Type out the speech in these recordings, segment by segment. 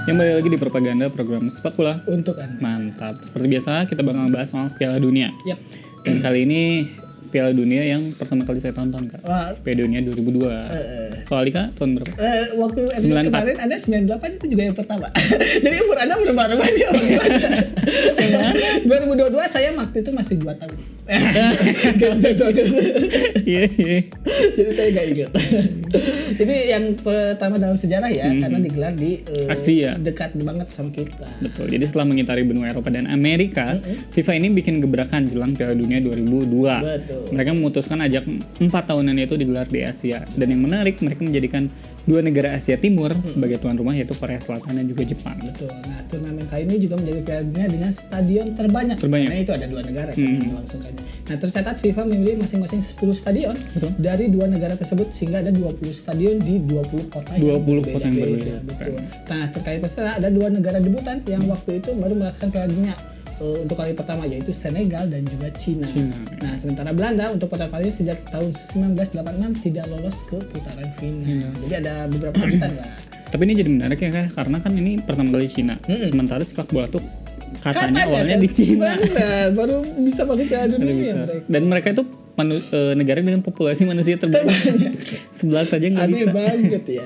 Yang balik lagi di Propaganda program sepak bola. Untuk Anda. Mantap. Seperti biasa kita bakal bahas soal Piala Dunia. Yap. Dan kali ini Piala Dunia yang pertama kali saya tonton, Kak. Wah. Piala Dunia 2002. Kalau Alika tahun berapa? Waktu episode 94. kemarin Anda 98 itu juga yang pertama. Jadi umur Anda berubah-ubah dia. 2022 saya waktu itu masih 2 tahun. Iya. Jadi saya gak ingat. Ini yang pertama dalam sejarah ya, karena digelar di Asia. dekat banget sama kita. Betul. Jadi setelah mengitari benua Eropa dan Amerika, FIFA ini bikin gebrakan jelang Piala Dunia 2002. Betul. Mereka memutuskan ajak 4 tahunan itu digelar di Asia. Dan yang menarik, mereka menjadikan 2 negara Asia Timur sebagai tuan rumah, yaitu Korea Selatan dan juga Jepang. Betul. Nah, turnamen kali ini juga menjadi Piala Dunia dengan stadion terbanyak. Karena itu ada 2 negara yang melangsungkannya. Nah, tercatat FIFA memilih masing-masing 10 stadion dari 2 negara tersebut sehingga ada 20 stadion di 20 kota 20 kota yang berbeda. Betul. Nah, terkait peserta ada 2 negara debutan yang waktu itu baru merasakan Piala Dunia untuk kali pertama, yaitu Senegal dan juga Cina. Nah, sementara Belanda untuk pertama kalinya sejak tahun 1986 tidak lolos ke putaran final. Jadi ada beberapa kejutan lah. Tapi ini jadi menarik ya, Kak, karena kan ini pertama kali Cina. Sementara sepak bola tuh katanya awalnya kan? di Cina. Benar, baru bisa masuk Piala Dunia. Dan mereka itu negara dengan populasi manusia terbanyak. 11 saja nggak bisa. Aneh banget ya.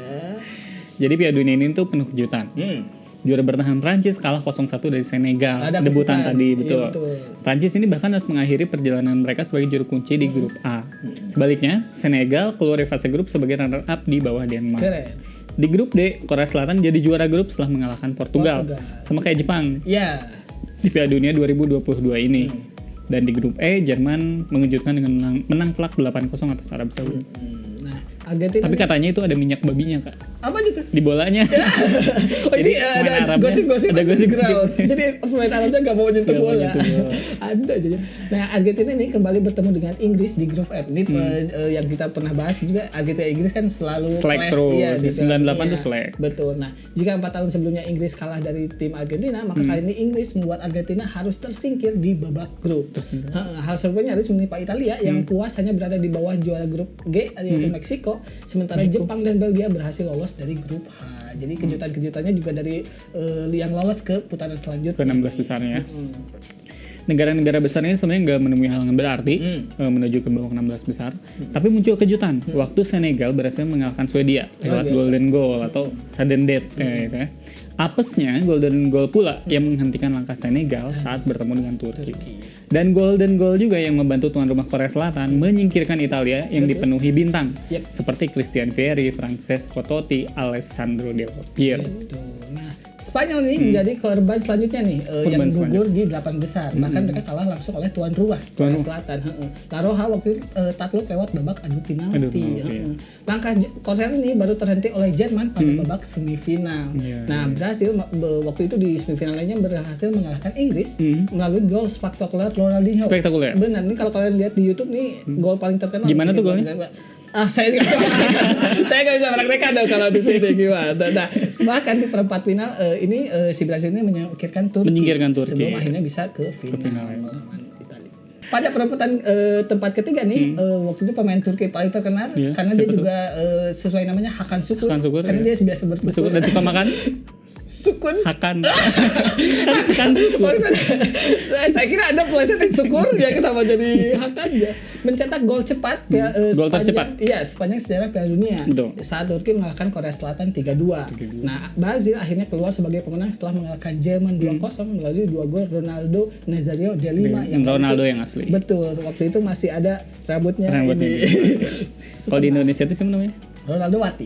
Jadi Piala Dunia ini tuh penuh kejutan. Juara bertahan Prancis kalah 0-1 dari Senegal. Ada Debutan kejutan. tadi, Iya, betul. Prancis ini bahkan harus mengakhiri perjalanan mereka sebagai juru kunci di grup A. Sebaliknya, Senegal keluar dari fase grup sebagai runner up di bawah Denmark. Keren. Di grup D, Korea Selatan jadi juara grup setelah mengalahkan Portugal. Sama kayak Jepang Ya. di Piala Dunia 2022 ini. Dan di grup E, Jerman mengejutkan dengan menang telak 8-0 atas Arab Saudi. Nah, Argentina. Tapi katanya itu ada minyak babinya, Kak, apa gitu? di bolanya. Oh, Jadi ini pemain ada Arabnya- gosip-gosip ada gosip-gosip. underground. Jadi pemain Arabnya gak mau nyentuh Nggak mau bola. nyentuh bola. Ada aja. Nah, Argentina ini kembali bertemu dengan Inggris di grup F. Ini yang kita pernah bahas juga, Argentina Inggris kan selalu Selek clash, terus. iya, di 98 Piala tuh selek. Betul. Nah, jika 4 tahun sebelumnya Inggris kalah dari tim Argentina, maka kali ini Inggris membuat Argentina harus tersingkir di babak grup. Hal serupa harus menimpa Italia yang puas hanya berada di bawah juara grup G, yaitu Meksiko. Sementara Jepang dan Belgia berhasil lolos dari grup H. Jadi kejutan-kejutannya juga dari yang lolos ke putaran selanjutnya. Ke 16 besarnya. Negara-negara besar ini sebenarnya nggak menemui halangan berarti menuju ke babak 16 besar. Tapi muncul kejutan waktu Senegal berhasil mengalahkan Swedia lewat golden goal atau sudden death. Gitu ya. Apesnya golden goal pula yang menghentikan langkah Senegal saat bertemu dengan Turki. Dan golden goal juga yang membantu tuan rumah Korea Selatan menyingkirkan Italia yang dipenuhi bintang. Seperti Christian Vieri, Francesco Totti, Alessandro Del Piero. Betul. Nah, Spanyol nih menjadi korban selanjutnya nih yang gugur di 8 besar. Bahkan mereka kalah langsung oleh tuan rumah Korea Selatan. La Roja waktu itu takluk lewat babak adu penalti. Langkah Korea ini baru terhenti oleh Jerman pada babak semifinal. Nah, Brasil waktu itu di semifinal lainnya berhasil mengalahkan Inggris melalui gol spektakuler Ronaldinho. Spektakuler. Benar nih, kalau kalian lihat di YouTube nih gol paling terkenal. Gimana tuh golnya? Saya nggak bisa meraktekan dong kalau di sini gimana. Nah, bahkan di perempat final ini si Brasil ini menyingkirkan Turki sebelum akhirnya bisa ke final. Pada perebutan tempat ketiga nih, waktu itu pemain Turki paling terkenal karena dia juga sesuai namanya Hakan Şükür, karena dia biasa bersyukur dan suka makan sukun. Hakan. Saya kira ada pelesetan syukur ya, kenapa jadi Hakan ya. Mencetak gol cepat ya, gol tercepat. Iya, sepanjang sejarah Piala Dunia. Betul. Saat Turki mengalahkan Korea Selatan 3-2. Nah, Brazil akhirnya keluar sebagai pemenang setelah mengalahkan Jerman 2-0 melalui 2 gol Ronaldo Nazario de Lima yang Ronaldo yang asli. Betul, waktu itu masih ada rambutnya ini. Kalau di Indonesia itu siapa namanya? Ronaldo Wati.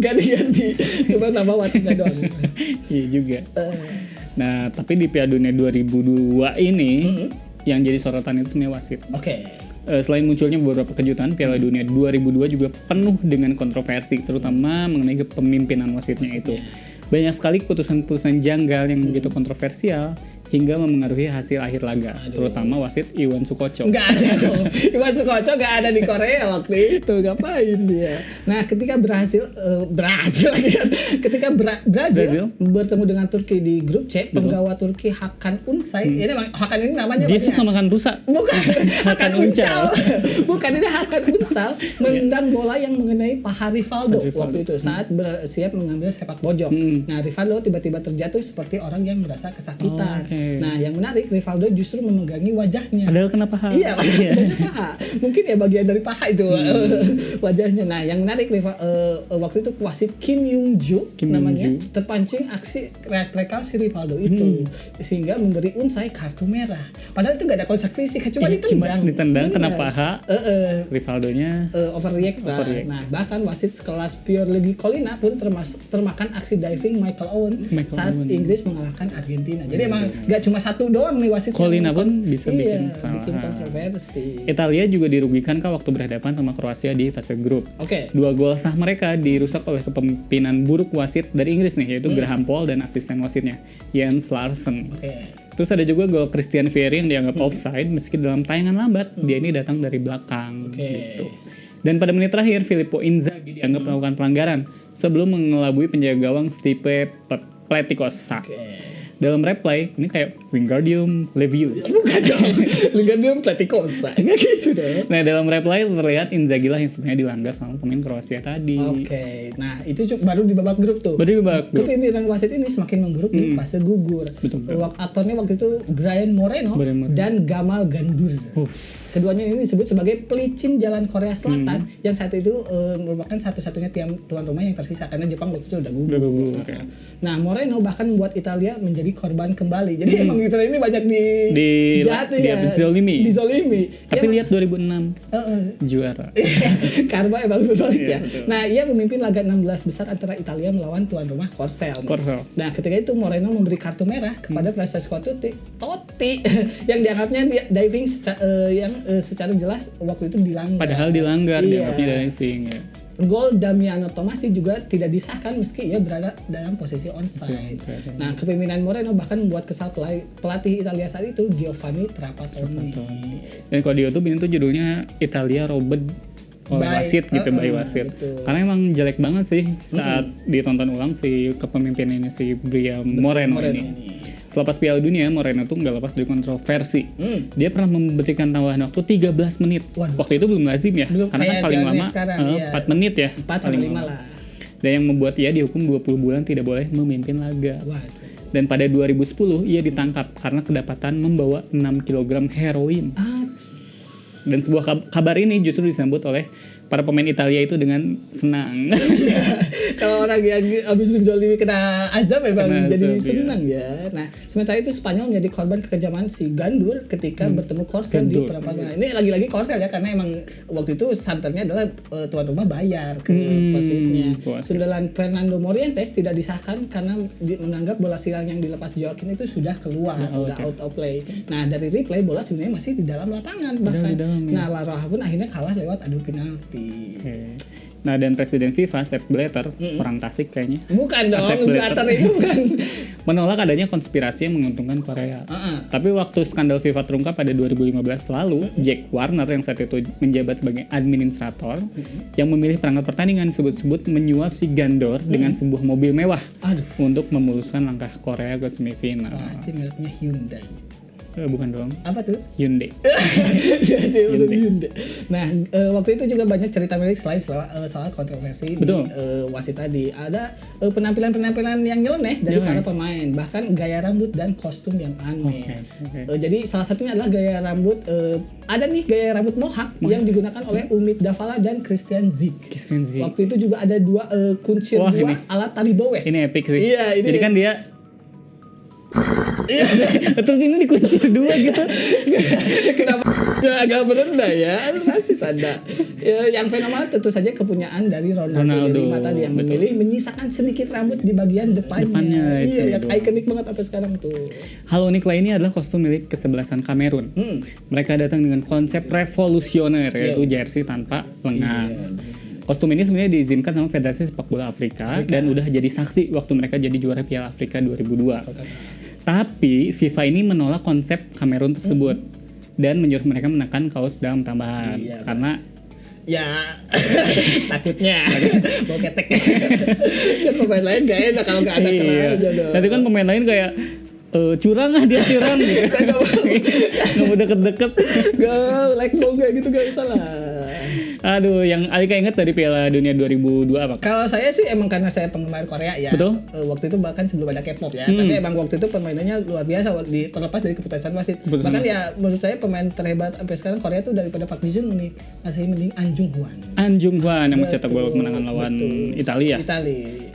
Ganti-ganti. Cuma nama Watinya doang. Iya juga. Nah, tapi di Piala Dunia 2002 ini yang jadi sorotan itu sebenarnya wasit. Oke. Selain munculnya beberapa kejutan, Piala Dunia 2002 juga penuh dengan kontroversi, terutama mengenai kepemimpinan wasitnya itu. Banyak sekali keputusan-keputusan janggal yang begitu kontroversial hingga memengaruhi hasil akhir laga, terutama wasit Iwan Sukoco. Nggak ada dong, Iwan Sukoco nggak ada di Korea waktu itu, ngapain dia? Nah, ketika berhasil lagi kan, ketika Brazil bertemu dengan Turki di grup C, penggawa Turki Hakan Unsay, ini Hakan ini namanya dia suka makan rusa. Bukan, Hakan Uncal. Bukan, ini Hakan Unsal menendang bola yang mengenai paha Rivaldo waktu itu saat bersiap mengambil sepak pojok. Nah, Rivaldo tiba-tiba terjatuh seperti orang yang merasa kesakitan. Nah, yang menarik, Rivaldo justru memegangi wajahnya. Padahal kena paha. Iya, paha. Mungkin ya bagian dari paha itu wajahnya. Nah, yang menarik waktu itu wasit Kim Yung Joo namanya terpancing aksi reak-reakal si Rivaldo itu sehingga memberi Unsay kartu merah. Padahal itu gak ada kontak fisik, cuma ditendang kena paha. Rivaldonya overreact. Nah, bahkan wasit sekelas Pierluigi Collina pun termakan aksi diving Michael Owen saat Inggris mengalahkan Argentina. Jadi emang gak cuma satu doang nih wasit. Collina pun bisa bikin kontroversi. Italia juga dirugikan waktu berhadapan sama Kroasia di fase grup. 2 gol sah mereka dirusak oleh kepemimpinan buruk wasit dari Inggris nih, yaitu Graham Poll dan asisten wasitnya Jens Larsson. Terus ada juga gol Christian Vieri yang dianggap offside meski dalam tayangan lambat dia ini datang dari belakang. Gitu. Dan pada menit terakhir Filippo Inzaghi dianggap melakukan pelanggaran sebelum mengelabui penjaga gawang Stipe Pletikosa. Dalam replay ini kayak Wingardium Leviosa. Bukan dong, Wingardium Pletikosa. Nggak gitu dong. Nah, dalam replay terlihat Inzaghi lah yang sebenarnya dilanggar sama pemain Kroasia tadi. Nah itu baru di babak grup tuh. Kepemimpinan wasit ini semakin memburuk di fase gugur. Aktornya waktu itu Brian Moreno dan Gamal Gandour. Keduanya ini disebut sebagai pelicin jalan Korea Selatan yang saat itu merupakan satu-satunya tuan rumah yang tersisa karena Jepang waktu itu udah gugur. Nah, Moreno bahkan membuat Italia menjadi korban kembali. Jadi emang Italia ini banyak dizolimi. Tapi lihat 2006 juara. Karma emang berbalik ya. Nah, ia memimpin laga 16 besar antara Italia melawan tuan rumah Korsel. Nah, ketika itu Moreno memberi kartu merah kepada Francesco Totti yang dianggapnya diving secara jelas waktu itu dilanggar. Padahal dilanggar dianggapnya diving ya. Gol Damiano Tommasi juga tidak disahkan meski ia berada dalam posisi onside. Nah, kepemimpinan Moreno bahkan membuat kesal pelatih Italia saat itu Giovanni Trapattoni. Dan kalau di YouTube ini tuh judulnya Italia Robbed oleh wasit gitu, by wasit. Karena emang jelek banget sih saat ditonton ulang si kepemimpinannya si Brian Moreno ini. Selepas Piala Dunia, Moreno tuh nggak lepas dari kontroversi. Dia pernah memberikan tambahan waktu 13 menit. Waktu itu belum lazim ya, karena kan paling lama 4 menit ya. 4-5 lah. Dan yang membuat ia dihukum 20 bulan tidak boleh memimpin laga. Dan pada 2010 ia ditangkap karena kedapatan membawa 6 kg heroin. Dan sebuah kabar ini justru disambut oleh para pemain Italia itu dengan senang. Kalau orang yang habis menjolimi kena azab memang jadi senang ya. Nah, sementara itu Spanyol menjadi korban kekejaman si Gandour ketika bertemu Korsel di perempat. Ini lagi-lagi Korsel ya, karena emang waktu itu santernya adalah tuan rumah bayar ke wasitnya. Sunderland Fernando Morientes tidak disahkan karena menganggap bola silang yang dilepas Joaquin itu sudah keluar, sudah out of play. Nah, dari replay bola sebenarnya masih di dalam lapangan bahkan. Nah, La Roja pun akhirnya kalah lewat adu penalti. Nah, dan Presiden FIFA Sepp Blatter, orang Tasik kayaknya. Bukan dong, Blatter itu bukan. Menolak adanya konspirasi yang menguntungkan Korea. Tapi waktu skandal FIFA terungkap pada 2015 lalu, Jack Warner yang saat itu menjabat sebagai administrator yang memilih perangkat pertandingan disebut-sebut menyuap si Gandour dengan sebuah mobil mewah untuk memuluskan langkah Korea ke semifinal. Pasti mereknya Hyundai. Bukan dong. Apa tuh? Hyundai. Nah, waktu itu juga banyak cerita menarik selain soal kontroversi di wasit tadi. Ada penampilan-penampilan yang nyeleneh dari para pemain, bahkan gaya rambut dan kostum yang aneh. Jadi salah satunya adalah gaya rambut ada nih gaya rambut mohawk yang digunakan oleh Umit Davala dan Christian Zieg. Waktu itu juga ada kuncir alat tari bowes. Ini epic sih. Iya, ini. Jadi kan dia terus ini dikuncir 2 gitu. Kenapa agak berendah ya? Rasis ada. Yang fenomenal tentu saja kepunyaan dari Ronaldo tadi yang memilih menyisakan sedikit rambut di bagian depannya. Iya, yang ikonik banget sampai sekarang tuh. Hal unik lainnya adalah kostum milik kesebelasan Kamerun. Mereka datang dengan konsep revolusioner, yaitu jersey tanpa lengan. Kostum ini sebenarnya diizinkan sama Federasi Sepak Bola Afrika dan udah jadi saksi waktu mereka jadi juara Piala Afrika 2002. Tapi FIFA ini menolak konsep Kamerun tersebut dan menyuruh mereka menekan kaos dalam tambahan karena ya takutnya mau ketek kan pemain lain gak enak kalau gak ada kena aja dong. Nanti kan pemain lain kayak curang dia curang gitu. Nggak mau deket-deket. Gak like ball kayak gitu gak usah lah. Aduh, yang Alika inget dari Piala Dunia 2002 apa? Kalau saya sih emang karena saya penggemar Korea ya. Betul. Waktu itu bahkan sebelum ada K-pop ya. Tapi emang waktu itu permainannya luar biasa terlepas dari keputusan wasit. Bahkan ya menurut saya pemain terhebat sampai sekarang Korea tuh daripada Park Ji-sung nih masih mending An Jung-hwan. An Jung-hwan yang mencetak gol kemenangan lawan Italia. Itali.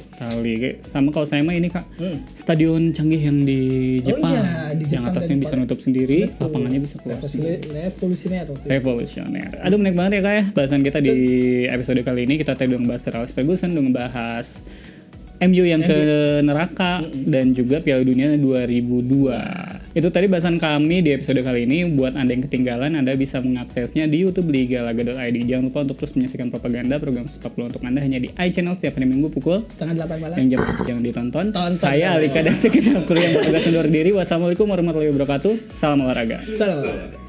Sama kalau saya mah ini Kak, stadion canggih yang di Jepang. Di yang Jepang atasnya bisa nutup sendiri, lapangannya bisa keluar. Revolusioner. Aduh menarik banget ya Kak ya bahasan kita di episode kali ini. Kita tadi udah ngebahas Sir Alex Ferguson, udah ngebahas MU yang ke neraka dan juga Piala Dunia 2002. Itu tadi bahasan kami di episode kali ini. Buat Anda yang ketinggalan, Anda bisa mengaksesnya di YouTube ligalaga.id. Jangan lupa untuk terus menyaksikan propaganda program sepak bola untuk Anda hanya di iChannel setiap hari Minggu pukul 7:30 malam. Yang jangan ditonton. Saya Alika dan sekitar kru yang bertugas undur diri. Wassalamualaikum warahmatullahi wabarakatuh. Salam olahraga. Salam olahraga.